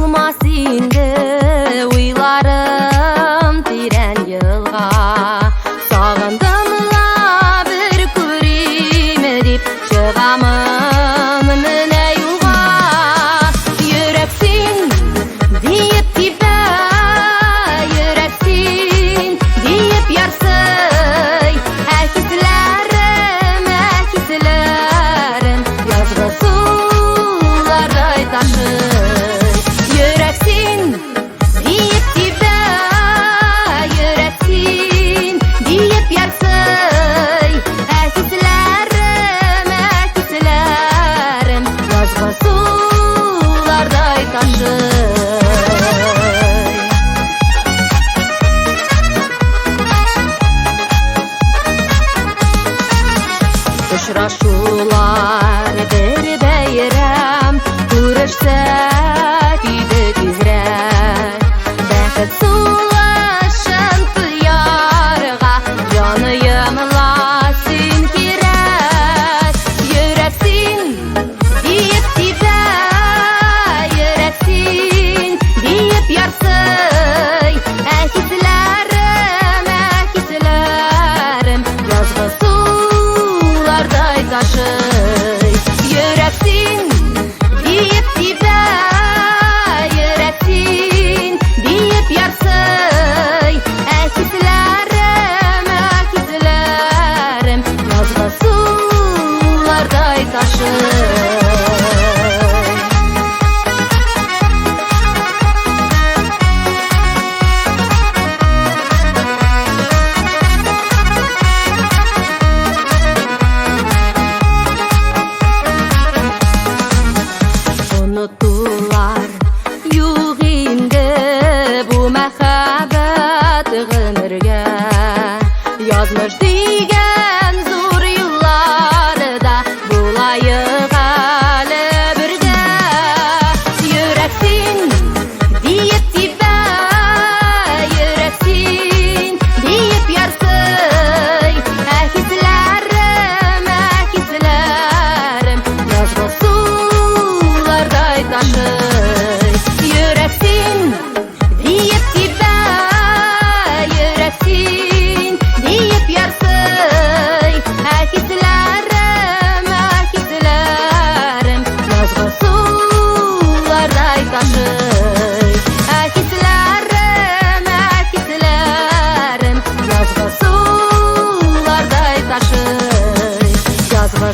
Sığmas indi uylarım tiren yılga. Sağındımla bir köreyim edip çıgamın mine yolga. Yüreksin deyip tipe, yüreksin deyip yarsıy. Akislerim yazgı sularday taşır. Yüreksin deyip tipe, yüreksin deyip yarsıy. Akislerim yazgı sularday taşır. Uçraşular bir beyram, görüşsek iydi tezrek. Bäxet sulaşın diyarga, yanıyımla sen kirek. Yüreksin deyip tipe, yüreksin deyip yarsıy. Akislerim yazgı sularday taşır. Yüreksin deyip tipe, yüreksin deyip yarsıy. Akislerim yazgı sularday taşır. Unuttular yok indi bu mehabet gönürge. Yazmış digen zor yıllarda bulayık hali birge. Yüreksin deyip tipe, yüreksin deyip yarsıy. Akislerim yazgı sularday taşır. Yüreksin deyip tipe, yüreksin deyip yarsıy. Akislerim yazgı sularday taşır. Akislerim yazgı sularday taşır. Yazgı